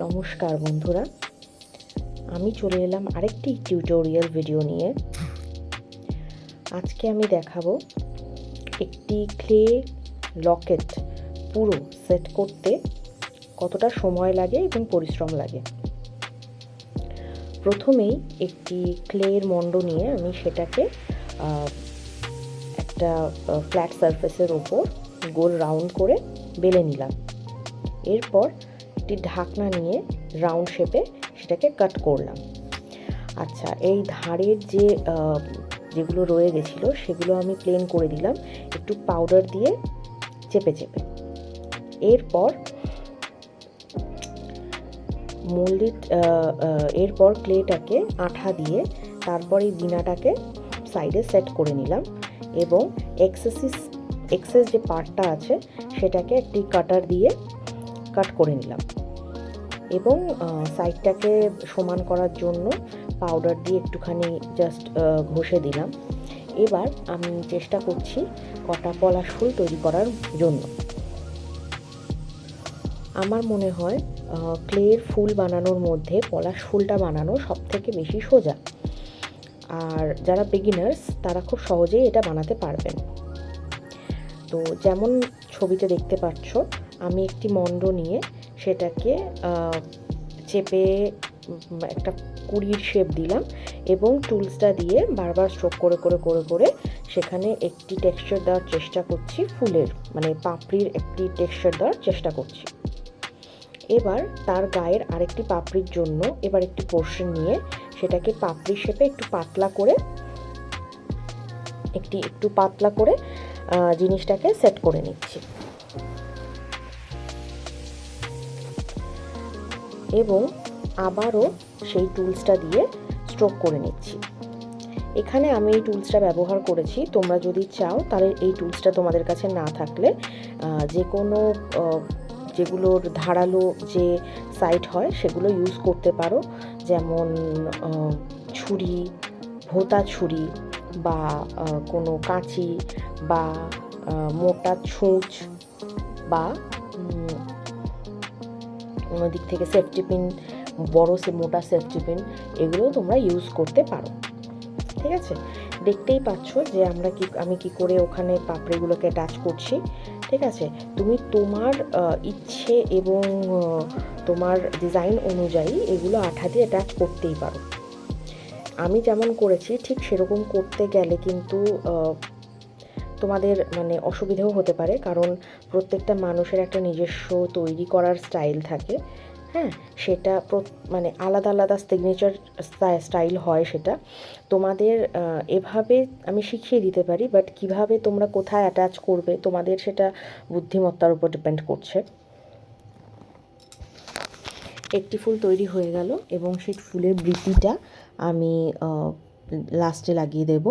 নমস্কার বন্ধুরা, আমি চলে এলাম আরেকটি টিউটোরিয়াল ভিডিও নিয়ে। আজকে আমি দেখাবো একটি ক্লে লকেট পুরো সেট করতে কতটা সময় লাগে এবং পরিশ্রম লাগে। প্রথমেই একটি ক্লের মণ্ড নিয়ে আমি সেটাকে একটা ফ্ল্যাট সারফেসের ওপর গোল রাউন্ড করে বেলে নিলাম। এরপর একটি ঢাকনা নিয়ে রাউন্ড শেপে সেটাকে কাট করলাম। আচ্ছা, এই ধারের যেগুলো রয়ে গেছিলো সেগুলো আমি প্লেন করে দিলাম একটু পাউডার দিয়ে চেপে চেপে। এরপর ক্লেটাকে আঠা দিয়ে তারপর এই বিনাটাকে সাইডে সেট করে নিলাম এবং এক্সেস যে পার্টটা আছে সেটাকে একটি কাটার দিয়ে কাট করে নিলাম এবং সাইডটাকে সমান করার জন্য পাউডার দিয়ে একটুখানি জাস্ট ঘষে দিলাম। এবার আমি চেষ্টা করছি কটা পলাশ ফুল তৈরি করার জন্য। আমার মনে হয় ক্লের ফুল বানানোর মধ্যে পলাশ ফুলটা বানানো সবথেকে বেশি সোজা, আর যারা বিগিনার্স তারা খুব সহজেই এটা বানাতে পারবেন। তো যেমন ছবিতে দেখতে পাচ্ছ, আমি একটি মণ্ড নিয়ে সেটাকে চেপে একটা কুড়ির শেপ দিলাম এবং টুলসটা দিয়ে বারবার স্ট্রোক করে করে করে করে সেখানে একটি টেক্সচার দেওয়ার চেষ্টা করছি, ফুলের মানে পাপড়ির একটি টেক্সচার দেওয়ার চেষ্টা করছি। এবার তার গায়ের আরেকটি পাপড়ির জন্য এবার একটি পোর্শন নিয়ে সেটাকে পাপড়ির শেপে একটু পাতলা করে জিনিসটাকে সেট করে নিচ্ছি এবং আবারও সেই টুলসটা দিয়ে স্ট্রোক করে নিচ্ছি। এখানে আমি এই টুলসটা ব্যবহার করেছি, তোমরা যদি চাও তাহলে এই টুলসটা তোমাদের কাছে না থাকলে যে কোনো যেগুলোর ধারালো যে সাইড হয় সেগুলো ইউজ করতে পারো, যেমন ছুরি, ভোঁতা ছুরি বা কোনো কাঁচি বা মোটা ছুঁচ বা কোনো দিক থেকে সেফটি পিন, মোটা সেফটি পিন, এগুলোও তোমরা ইউজ করতে পারো। ঠিক আছে, দেখতেই পাচ্ছ যে আমি কি করে ওখানে পাপড়িগুলোকে টাচ করছি। ঠিক আছে, তুমি তোমার ইচ্ছে এবং তোমার ডিজাইন অনুযায়ী এগুলো আঠা দিয়ে টাচ করতেই পারো। আমি যেমন করেছি ঠিক সেরকম করতে গেলে কিন্তু তোমাদের মানে অসুবিধাও হতে পারে, কারণ প্রত্যেকটা মানুষের একটা নিজস্ব তৈরি করার স্টাইল থাকে। হ্যাঁ, সেটা মানে আলাদা আলাদা সিগনেচার স্টাইল হয়। সেটা তোমাদের এভাবে আমি শিখিয়ে দিতে পারি, বাট কিভাবে তোমরা কোথায় অ্যাটাচ করবে তোমাদের সেটা বুদ্ধিমত্তার উপর ডিপেন্ড করছে। একটি ফুল তৈরি হয়ে গেল এবং সেই ফুলের বৃতিটা আমি লাস্টে লাগিয়ে দেব।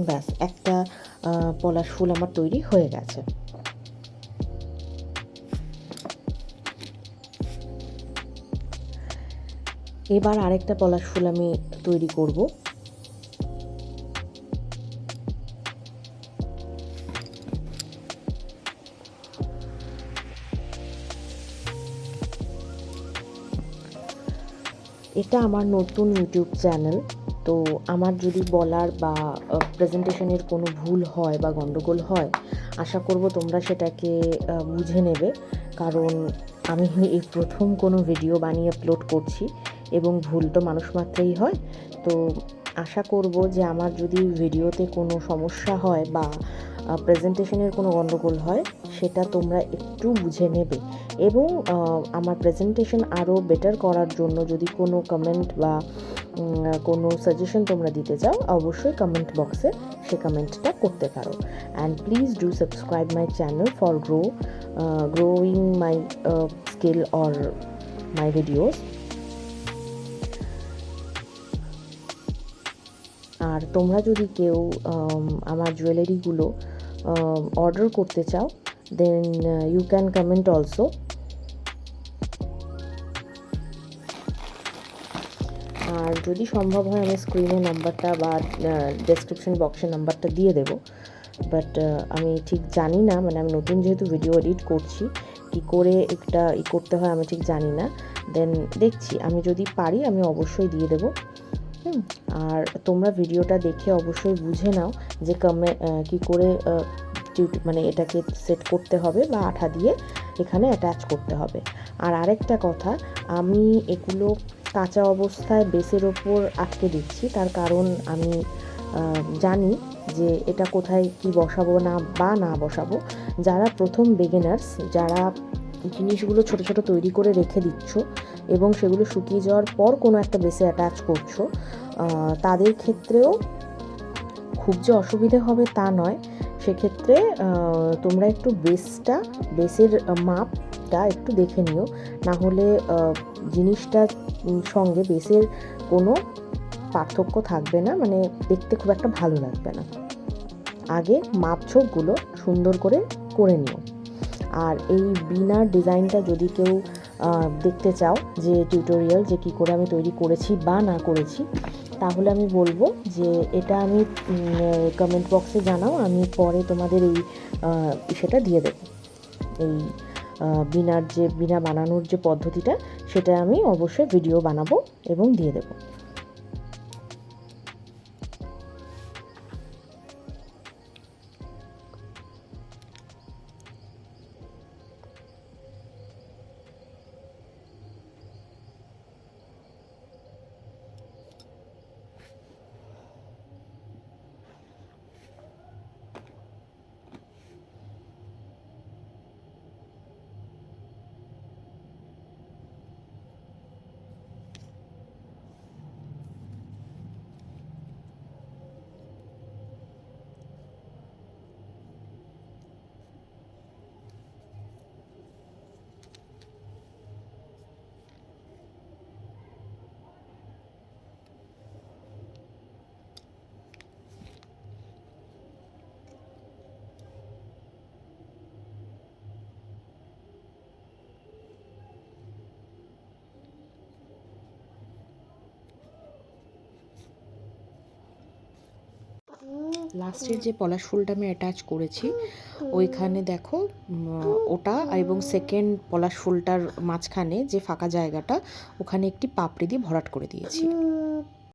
ব্যাস, একটা পলাশ ফুল আমার তৈরি হয়ে গেছে। এবার আরেকটা পলাশ ফুল আমি তৈরি করব। এটা আমার নতুন ইউটিউব চ্যানেল, তো আমার যদি বলার বা প্রেজেন্টেশনের কোনো ভুল হয় বা গণ্ডগোল হয়, আশা করব তোমরা সেটাকে বুঝে নেবে, কারণ আমি এই প্রথম কোনো ভিডিও বানিয়ে আপলোড করছি এবং ভুল তো মানুষ মাত্রেই হয়। তো আশা করব যে আমার যদি ভিডিওতে কোনো সমস্যা হয় বা প্রেজেন্টেশনের কোনো গণ্ডগোল হয় সেটা তোমরা একটু বুঝে নেবে এবং আমার প্রেজেন্টেশন আরও বেটার করার জন্য যদি কোনো কমেন্ট বা কোনো সাজেশন তোমরা দিতে চাও, অবশ্যই কমেন্ট বক্সে সে কমেন্টটা করতে পারো। And please do subscribe my channel for growing my skill or my videos. আর তোমরা যদি কেউ আমার জুয়েলারিগুলো অর্ডার করতে চাও, then you can comment also. আর যদি সম্ভব হয় আমি স্ক্রিনে নাম্বারটা বা ডেসক্রিপশন বক্সে নাম্বারটা দিয়ে দেবো, বাট আমি ঠিক জানি না, মানে আমি নতুন যেহেতু ভিডিও এডিট করছি, কি করে একটা করতে হয় আমি ঠিক জানি না। দেন দেখছি, আমি যদি পারি আমি অবশ্যই দিয়ে দেবো। আর তোমরা ভিডিওটা দেখে অবশ্যই বুঝে নাও যে কী করে মানে এটাকে সেট করতে হবে বা আঠা দিয়ে এখানে অ্যাটাচ করতে হবে। আর আরেকটা কথা, আমি এগুলো কাঁচা অবস্থায় বেসের ওপর আটকে দিচ্ছি, তার কারণ আমি জানি যে এটা কোথায় কি বসাবো না বসাবো। যারা প্রথম বিগিনার্স, যারা জিনিসগুলো ছোট ছোট তৈরি করে রেখে দিচ্ছ এবং সেগুলো শুকিয়ে যাওয়ার পর কোনো একটা বেসে অ্যাটাচ করছো, তাদের ক্ষেত্রেও খুব যে অসুবিধে হবে তা নয়। সেক্ষেত্রে তোমরা একটু বেসের মাপটা একটু দেখে নিও, না হলে জিনিসটার সঙ্গে বেসের কোনো পার্থক্য থাকবে না, মানে দেখতে খুব একটা ভালো লাগবে না। আগে মাপঝোঁকগুলো সুন্দর করে করে নিও। আর এই বিনার ডিজাইনটা যদি কেউ দেখতে চাও, যে টিউটোরিয়াল যে কী করে আমি তৈরি করেছি বা না করেছি, তাহলে আমি বলবো যে এটা আমি কমেন্ট বক্সে জানাও, আমি পরে তোমাদের এই সেটা দিয়ে দেবো। এই বিনা বানানোর যে পদ্ধতিটা, সেটা আমি অবশ্যই ভিডিও বানাবো এবং দিয়ে দেবো। লাস্টের যে পলাশ ফুলটা আমি অ্যাটাচ করেছি, ওইখানে দেখো ওটা এবং সেকেন্ড পলাশ ফুলটার মাঝখানে যে ফাঁকা জায়গাটা, ওখানে একটি পাপড়ি দিয়ে ভরাট করে দিয়েছি।